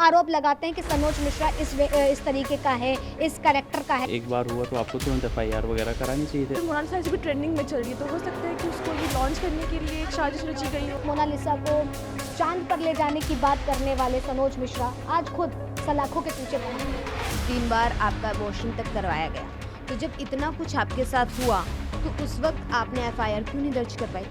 आरोप लगाते हैं कि सनोज मिश्रा इस तरीके का है, इस कैरेक्टर का है। एक बार हुआ तो आपको तुरंत एफआईआर वगैरह करानी चाहिए थी। मोनालिसा ऐसे भी ट्रेंडिंग में चल रही है, तो हो सकता है कि उसको ये लॉन्च करने के लिए एक साजिश रची गई हो। मोनालिसा को चांद पर ले जाने की बात करने वाले सनोज मिश्रा आज खुद सलाखों के पीछे पहुंच गए। 3 बार आपका अबॉर्शन तक करवाया गया, तो जब इतना कुछ आपके साथ हुआ तो उस वक्त आपने एफआईआर क्यों नहीं दर्ज करवाई?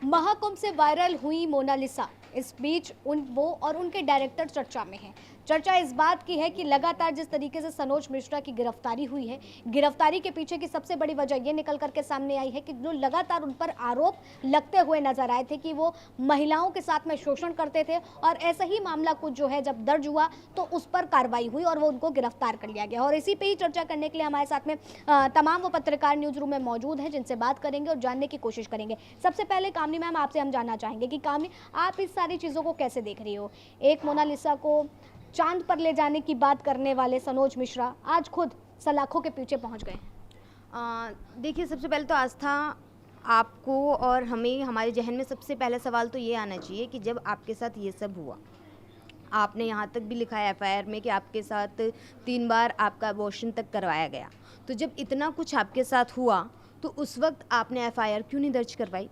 महाकुंभ से वायरल हुई मोनालिसा, इस बीच वो और उनके डायरेक्टर चर्चा में हैं। चर्चा इस बात की है कि लगातार जिस तरीके से सनोज मिश्रा की गिरफ्तारी हुई है, गिरफ्तारी के पीछे की सबसे बड़ी वजह ये निकल करके सामने आई है कि जो लगातार उन पर आरोप लगते हुए नजर आए थे कि वो महिलाओं के साथ में शोषण करते थे, और ऐसा ही मामला कुछ जो है जब दर्ज हुआ तो उस पर कार्रवाई हुई और वो उनको गिरफ्तार कर लिया गया। और इसी पे ही चर्चा करने के लिए हमारे साथ में तमाम वो पत्रकार न्यूज रूम में मौजूद हैं, जिनसे बात करेंगे और जानने की कोशिश करेंगे। सबसे पहले कामनी मैम, आपसे हम जानना चाहेंगे कि कामनी, आप इस सारी चीज़ों को कैसे देख रही हो? एक मोनालिसा को चांद पर ले जाने की बात करने वाले सनोज मिश्रा आज खुद सलाखों के पीछे पहुंच गए। देखिए, सबसे पहले तो आस्था, आपको और हमें, हमारे जहन में सबसे पहला सवाल तो ये आना चाहिए कि जब आपके साथ ये सब हुआ, आपने यहाँ तक भी लिखा है एफआईआर में कि आपके साथ 3 बार आपका अबॉर्शन तक करवाया गया, तो जब इतना कुछ आपके साथ हुआ तो उस वक्त आपने एफआईआर क्यों नहीं दर्ज करवाई?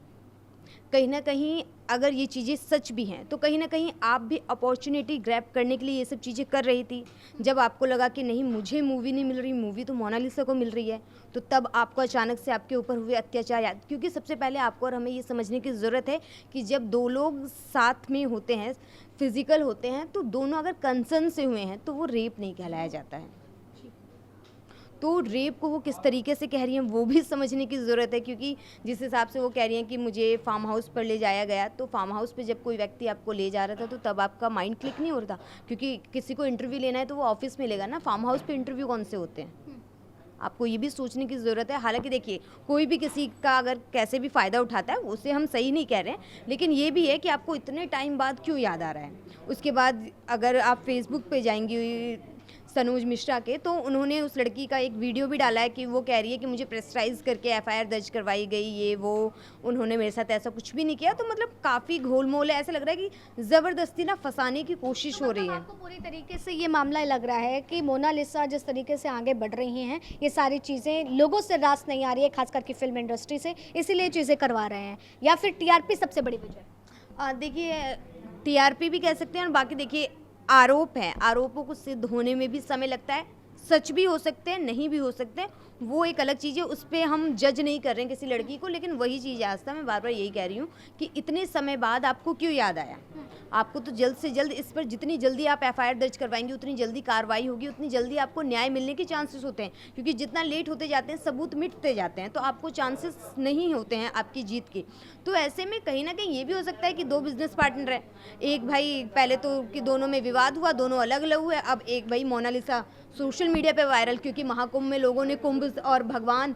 कहीं ना कहीं अगर ये चीज़ें सच भी हैं तो कहीं ना कहीं आप भी अपॉर्चुनिटी ग्रैब करने के लिए ये सब चीज़ें कर रही थी। जब आपको लगा कि नहीं, मुझे मूवी नहीं मिल रही, मूवी तो मोनालिसा को मिल रही है, तो तब आपको अचानक से आपके ऊपर हुए अत्याचार याद, क्योंकि सबसे पहले आपको और हमें ये समझने की ज़रूरत है कि जब 2 लोग साथ में होते हैं, फिजिकल होते हैं, तो दोनों अगर कंसर्न से हुए हैं तो वो रेप नहीं कहलाया जाता है। तो रेप को वो किस तरीके से कह रही हैं वो भी समझने की ज़रूरत है, क्योंकि जिस हिसाब से वो कह रही हैं कि मुझे फार्म हाउस पर ले जाया गया, तो फार्म हाउस पे जब कोई व्यक्ति आपको ले जा रहा था तो तब आपका माइंड क्लिक नहीं हो रहा था, क्योंकि किसी को इंटरव्यू लेना है तो वो ऑफिस में लेगा ना, फार्म हाउस पे इंटरव्यू कौन से होते हैं? आपको ये भी सोचने की ज़रूरत है। हालांकि देखिए, कोई भी किसी का अगर कैसे भी फ़ायदा उठाता है उसे हम सही नहीं कह रहे हैं, लेकिन ये भी है कि आपको इतने टाइम बाद क्यों याद आ रहा है। उसके बाद अगर आप फेसबुक पे जाएंगी सनोज मिश्रा के, तो उन्होंने उस लड़की का एक वीडियो भी डाला है कि वो कह रही है कि मुझे प्रेशराइज करके एफआईआर दर्ज करवाई गई, ये वो, उन्होंने मेरे साथ ऐसा कुछ भी नहीं किया। तो मतलब काफ़ी घोलमोल है, ऐसा लग रहा है कि ज़बरदस्ती ना फंसाने की कोशिश हो रही है। आपको पूरी तरीके से ये मामला लग रहा है कि मोनालिसा जिस तरीके से आगे बढ़ रही हैं, ये सारी चीज़ें लोगों से रास नहीं आ रही है, खास करके फिल्म इंडस्ट्री से, इसीलिए चीज़ें करवा रहे हैं, या फिर टीआरपी सबसे बड़ी वजह? देखिए, टीआरपी भी कह सकते हैं, और बाकी देखिए आरोप हैं, आरोपों को सिद्ध होने में भी समय लगता है, सच भी हो सकते हैं, नहीं भी हो सकते हैं, वो एक अलग चीज़ है, उस पर हम जज नहीं कर रहे हैं किसी लड़की को। लेकिन वही चीज़ है आस्था, मैं बार बार यही कह रही हूँ कि इतने समय बाद आपको क्यों याद आया? आपको तो जल्द से जल्द इस पर, जितनी जल्दी आप एफआईआर दर्ज करवाएंगे उतनी जल्दी कार्रवाई होगी, उतनी जल्दी आपको न्याय मिलने के चांसेस होते हैं, क्योंकि जितना लेट होते जाते हैं सबूत मिटते जाते हैं, तो आपको चांसेस नहीं होते हैं आपकी जीत के। तो ऐसे में कहीं ना कहीं ये भी हो सकता है कि 2 बिजनेस पार्टनर हैं, एक भाई, पहले तो कि दोनों में विवाद हुआ, दोनों अलग अलग हुए, अब एक भाई मोनालिसा सोशल मीडिया पे वायरल, क्योंकि महाकुंभ में लोगों ने कुंभ और भगवान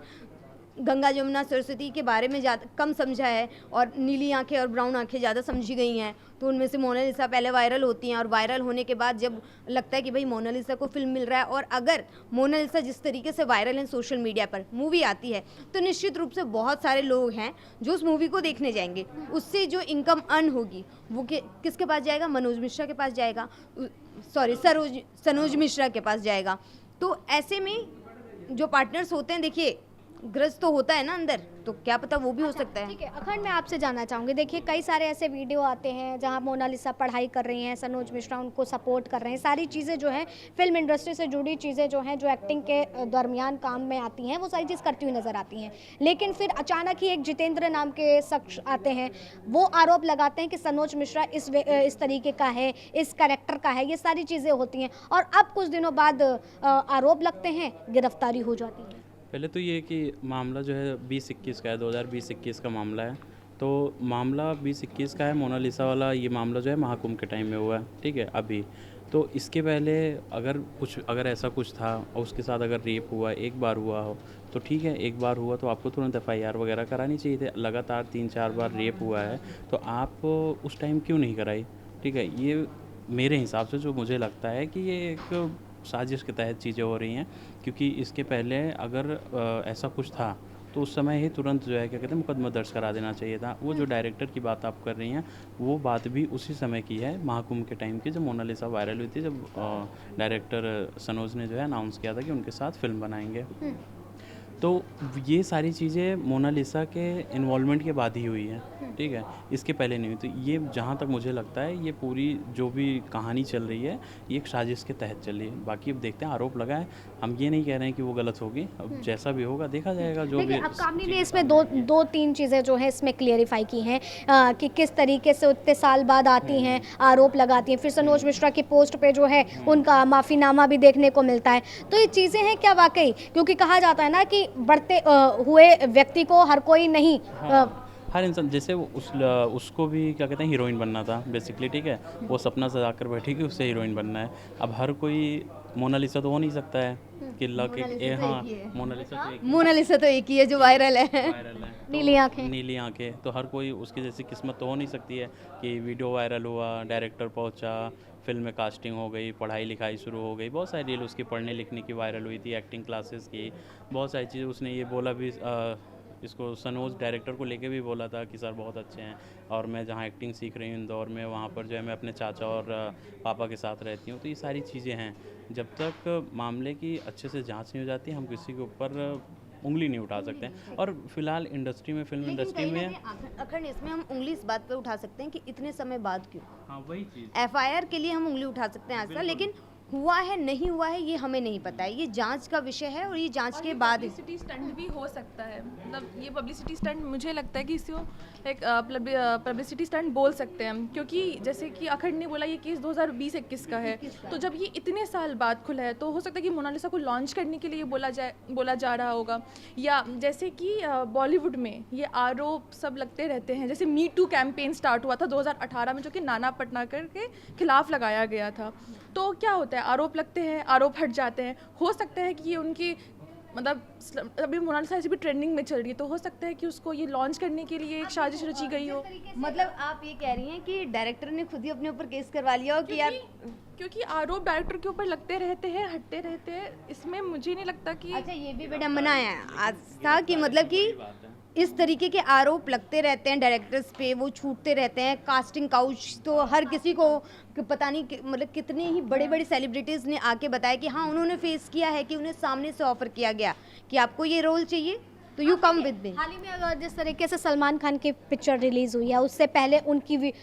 गंगा जमुना सरस्वती के बारे में ज़्यादा कम समझा है, और नीली आंखें और ब्राउन आंखें ज़्यादा समझी गई हैं, तो उनमें से मोनालिसा पहले वायरल होती हैं, और वायरल होने के बाद जब लगता है कि भाई मोनालिसा को फिल्म मिल रहा है, और अगर मोनालिसा जिस तरीके से वायरल है सोशल मीडिया पर, मूवी आती है, तो निश्चित रूप से बहुत सारे लोग हैं जो उस मूवी को देखने जाएंगे, उससे जो इनकम अर्न होगी वो किसके पास जाएगा? मनोज मिश्रा के पास जाएगा, सॉरी सनोज मिश्रा के पास जाएगा। तो ऐसे में जो पार्टनर्स होते हैं, देखिए ग्रज तो होता है ना अंदर, तो क्या पता वो भी हो सकता है। ठीक है अखंड, मैं आपसे जानना चाहूँगी, देखिए कई सारे ऐसे वीडियो आते हैं जहां मोनालिसा पढ़ाई कर रही हैं, सनोज मिश्रा उनको सपोर्ट कर रहे हैं, सारी चीज़ें जो हैं फिल्म इंडस्ट्री से जुड़ी चीज़ें जो हैं, जो एक्टिंग के दरमियान काम में आती हैं, वो सारी चीज़ करती हुई नजर आती हैं। लेकिन फिर अचानक ही एक जितेंद्र नाम के शख्स आते हैं, वो आरोप लगाते हैं कि सनोज मिश्रा इस तरीके का है, इस कैरेक्टर का है, ये सारी चीज़ें होती हैं, और अब कुछ दिनों बाद आरोप लगते हैं, गिरफ्तारी हो जाती है। पहले तो ये कि मामला जो है 2021 का है, 2020-21 का मामला है। तो मामला 2021 का है, मोनालिसा वाला ये मामला जो है महाकुंभ के टाइम में हुआ है, ठीक है अभी। तो इसके पहले अगर ऐसा कुछ था और उसके साथ अगर रेप हुआ, एक बार हुआ हो तो ठीक है, एक बार हुआ तो आपको तुरंत एफआईआर वगैरह करानी चाहिए थी। लगातार 3-4 बार रेप हुआ है तो आप उस टाइम क्यों नहीं कराई? ठीक है, ये मेरे हिसाब से जो मुझे लगता है कि ये एक साजिश के तहत चीज़ें हो रही हैं, क्योंकि इसके पहले अगर ऐसा कुछ था तो उस समय ही तुरंत जो है क्या कहते हैं मुकदमा दर्ज करा देना चाहिए था। वो जो डायरेक्टर की बात आप कर रही हैं वो बात भी उसी समय की है, महाकुंभ के टाइम की, जब मोनालिसा वायरल हुई थी, जब डायरेक्टर सनोज ने जो है अनाउंस किया था कि उनके साथ फिल्म बनाएंगे। तो ये सारी चीज़ें मोनालिसा के इन्वॉल्वमेंट के बाद ही हुई है, ठीक है, इसके पहले नहीं हुई। तो ये जहाँ तक मुझे लगता है ये पूरी जो भी कहानी चल रही है ये एक साजिश के तहत चल रही है। बाकी अब देखते हैं, आरोप लगा है, हम ये नहीं कह रहे हैं कि वो गलत होगी, अब जैसा भी होगा देखा जाएगा। जो भी देखिए, अब कामनी ने इसमें दो तीन चीज़ें जो हैं इसमें क्लियरिफाई की हैं कि किस तरीके से उतने साल बाद आती हैं, आरोप लगाती हैं, फिर सनोज मिश्रा की पोस्ट पे जो है उनका माफ़ीनामा भी देखने को मिलता है। तो ये चीज़ें हैं क्या वाकई, क्योंकि कहा जाता है ना कि बढ़ते हुए व्यक्ति को हर कोई नहीं हर इंसान, जैसे उसको भी क्या कहते हैं हीरोइन बनना था बेसिकली, ठीक है, वो सपना सजा कर बैठी कि उससे हीरोइन बनना है। अब हर कोई मोनालिसा तो हो नहीं सकता है कि लक हाँ, मोनालिसा तो एक ही है जो वायरल है। वायरल है नीली आंखें, तो हर कोई उसकी जैसी किस्मत तो हो नहीं सकती है कि वीडियो वायरल हुआ, डायरेक्टर पहुंचा, फिल्म में कास्टिंग हो गई, पढ़ाई लिखाई शुरू हो गई, बहुत सारी रील उसकी पढ़ने लिखने की वायरल हुई थी, एक्टिंग क्लासेस की, बहुत सारी चीज़ें। उसने ये बोला भी इसको सनोज डायरेक्टर को लेके भी बोला था कि सर बहुत अच्छे हैं, और मैं जहाँ एक्टिंग सीख रही हूँ इंदौर में, वहाँ पर जो है मैं अपने चाचा और पापा के साथ रहती हूँ। तो ये सारी चीज़ें हैं, जब तक मामले की अच्छे से जांच नहीं हो जाती हम किसी के ऊपर उंगली नहीं उठा सकते हैं। और फिलहाल इंडस्ट्री में, फिल्म इंडस्ट्री में अखंड इसमें हम उंगली इस बात पर उठा सकते हैं कि इतने समय बाद क्यों। हाँ, वही चीज़, एफआईआर के लिए हम उंगली उठा सकते हैं ऐसा, लेकिन हुआ है नहीं हुआ है ये हमें नहीं पता है, ये जांच का विषय है और ये जांच के बाद ही पब्लिसिटी स्टंट भी हो सकता है। मतलब ये पब्लिसिटी स्टंट मुझे लगता है कि इसको एक पब्लिसिटी स्टंट बोल सकते हैं हम, क्योंकि जैसे कि अखंड ने बोला ये केस 2020-21 का है, तो जब ये इतने साल बाद खुला है तो हो सकता है कि मोनालिसा को लॉन्च करने के लिए बोला जा रहा होगा। या जैसे कि बॉलीवुड में ये आरोप सब लगते रहते हैं, जैसे मी टू कैंपेन स्टार्ट हुआ था 2018 में, जो कि नाना पटनाकर के खिलाफ लगाया गया था। तो क्या होता है, आरोप लगते हैं, आरोप हट जाते हैं। हो सकता है कि ये उनकी मतलब अभी मोनालिसा ऐसी भी ट्रेंडिंग में चल रही है, तो हो सकता है कि उसको ये लॉन्च करने के लिए एक साजिश रची गई हो। मतलब आप ये कह रही हैं कि डायरेक्टर ने खुद ही अपने ऊपर केस करवा लिया हो कि यार, क्योंकि आरोप डायरेक्टर के ऊपर लगते रहते हैं, हटते रहते हैं, इसमें मुझे नहीं लगता कि अच्छा ये भी विडम्बना है आस्था की, मतलब कि इस तरीके के आरोप लगते रहते हैं डायरेक्टर्स पे, वो छूटते रहते हैं। कास्टिंग काउच तो हर किसी को पता नहीं मतलब कितने ही बड़े बड़े सेलिब्रिटीज़ ने आके बताया कि हाँ उन्होंने फेस किया है, कि उन्हें सामने से ऑफर किया गया कि आपको ये रोल चाहिए तो यू कम विद मी। हाल ही में अगर जिस तरीके से सलमान खान की पिक्चर रिलीज़ हुई है, उससे पहले उनकी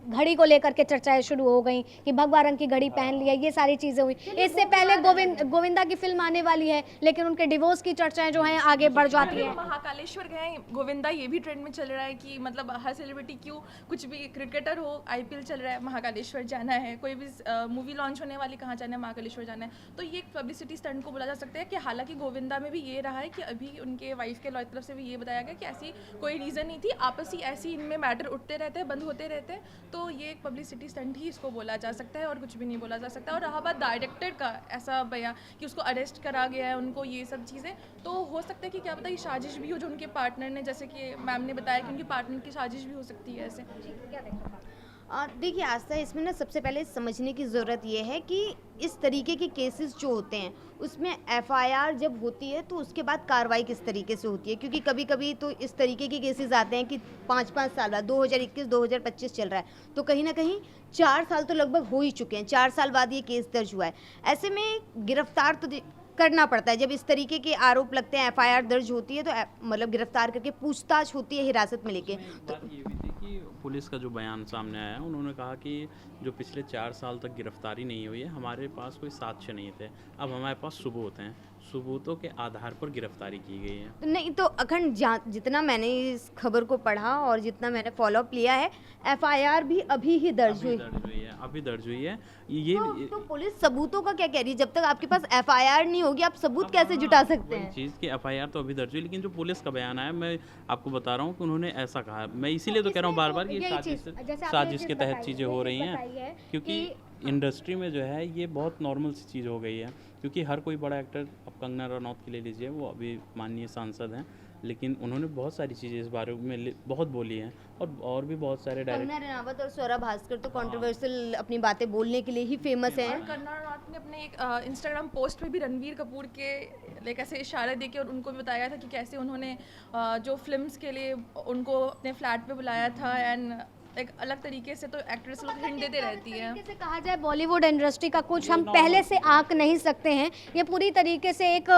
घड़ी को लेकर के चर्चाएं शुरू हो गई कि भगवा रंग की घड़ी पहन लिया, ये सारी चीज़ें हुई। इससे पहले गोविंदा की फिल्म आने वाली है, लेकिन उनके डिवोर्स की चर्चाएं जो हैं आगे बढ़ जाती हैं। महाकालेश्वर गए गोविंदा, ये भी ट्रेंड में चल रहा है कि मतलब हर सेलिब्रिटी क्यों, कुछ भी क्रिकेटर हो, आईपीएल चल रहा है, महाकालेश्वर जाना है, कोई भी मूवी लॉन्च होने वाली कहाँ जाना है, महाकालेश्वर जाना है। तो ये एक पब्लिसिटी स्टंट को बोला जा सकता है कि हालांकि गोविंदा में भी ये रहा है कि अभी उनके वाइफ के तरफ से भी ये बताया गया कि ऐसी कोई रीज़न नहीं थी, आपस ही ऐसी इनमें मैटर उठते रहते हैं, बंद होते रहते हैं। तो ये एक पब्लिसिटी स्टंट ही इसको बोला जा सकता है और कुछ भी नहीं बोला जा सकता। और रहा बात डायरेक्टर का ऐसा बयान कि उसको अरेस्ट करा गया है, उनको ये सब चीज़ें, तो हो सकता है कि क्या पता ये साजिश भी हो जो उनके पार्टनर ने, जैसे कि मैम ने बताया कि उनके पार्टनर की साजिश भी हो सकती है ऐसे। देखिए आस्था, इसमें ना सबसे पहले समझने की ज़रूरत ये है कि इस तरीके के केसेस जो होते हैं उसमें एफआईआर जब होती है तो उसके बाद कार्रवाई किस तरीके से होती है, क्योंकि कभी कभी तो इस तरीके के केसेस आते हैं कि 5-5 साल बाद, 2021-2025 चल रहा है, तो कहीं ना कहीं 4 साल तो लगभग हो ही चुके हैं, 4 साल बाद ये केस दर्ज हुआ है। ऐसे में गिरफ्तार तो करना पड़ता है, जब इस तरीके के आरोप लगते हैं, एफआईआर दर्ज होती है तो मतलब गिरफ्तार करके पूछताछ होती है हिरासत में लेके। तो ये भी थी कि पुलिस का जो बयान सामने आया, उन्होंने कहा कि जो पिछले 4 साल तक गिरफ्तारी नहीं हुई है, हमारे पास कोई साक्ष्य नहीं थे, अब हमारे पास सबूत हैं, सबूतों के आधार पर गिरफ्तारी की गई है। नहीं तो अखंड, जितना मैंने इस खबर को पढ़ा और जितना मैंने फॉलोअप लिया है, एफआईआर भी अभी ही दर्ज हुई है, अभी दर्ज हुई है। ये तो पुलिस सबूतों का क्या कह रही है? जब तक आपके पास एफआईआर नहीं होगी आप सबूत कैसे जुटा सकते हैं? चीज़ की एफआईआर तो अभी दर्ज हुई, लेकिन जो पुलिस का बयान आया, मैं आपको बता रहा हूँ कि उन्होंने ऐसा कहा। मैं इसीलिए तो कह रहा हूँ बार बार कि साजिश के तहत चीज़ें हो रही हैं, क्योंकि इंडस्ट्री में जो है ये बहुत नॉर्मल सी चीज़ हो गई है, क्योंकि हर कोई बड़ा एक्टर, अब कंगना रनौत के ले लीजिए, वो अभी माननीय सांसद हैं, लेकिन उन्होंने बहुत सारी चीज़ें इस बारे में बहुत बोली हैं, और भी बहुत सारे डायरेक्ट कंगना रनावत और स्वरा भास्कर तो कंट्रोवर्शियल अपनी बातें बोलने के लिए ही फेमस हैं। और कंगना रनावत ने अपने एक इंस्टाग्राम पोस्ट पे भी रणवीर कपूर के लाइक ऐसे इशारे देके और उनको भी बताया था कि कैसे उन्होंने जो फिल्म्स के लिए उनको अपने फ्लैट पे बुलाया था, एंड एक अलग तरीके से तो एक्ट्रेस लोग हिंट देते रहती है। तरीके से कहा जाए बॉलीवुड इंडस्ट्री का कुछ हम पहले से आंक नहीं सकते हैं, ये पूरी तरीके से एक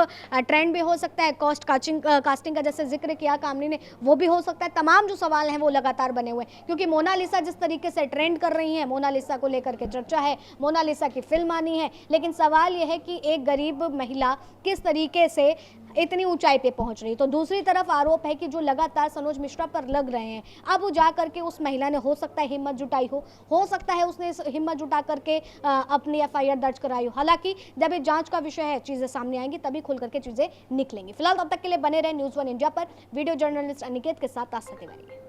ट्रेंड भी हो सकता है, कास्टिंग का जैसे जिक्र किया कामनी ने, वो भी हो सकता है। तमाम जो सवाल हैं वो लगातार बने हुए हैं, क्योंकि मोनालिसा जिस तरीके से ट्रेंड कर रही हैं, मोनालिसा को लेकर के चर्चा है, मोनालिसा की फिल्म आनी है, लेकिन सवाल ये है कि एक गरीब महिला किस तरीके से इतनी ऊंचाई पे पहुंच रही। तो दूसरी तरफ आरोप है कि जो लगातार सनोज मिश्रा पर लग रहे हैं, अब वो जा करके उस महिला ने हो सकता है हिम्मत जुटाई हो सकता है उसने हिम्मत जुटा करके अपनी एफआईआर दर्ज कराई हो। हालांकि जब ये जांच का विषय है, चीज़ें सामने आएंगी तभी खुल करके चीज़ें निकलेंगी। फिलहाल तब तक के लिए बने रहे न्यूज़ 1 इंडिया पर। वीडियो जर्नलिस्ट अनिकेत के साथ आस्था तिवारी।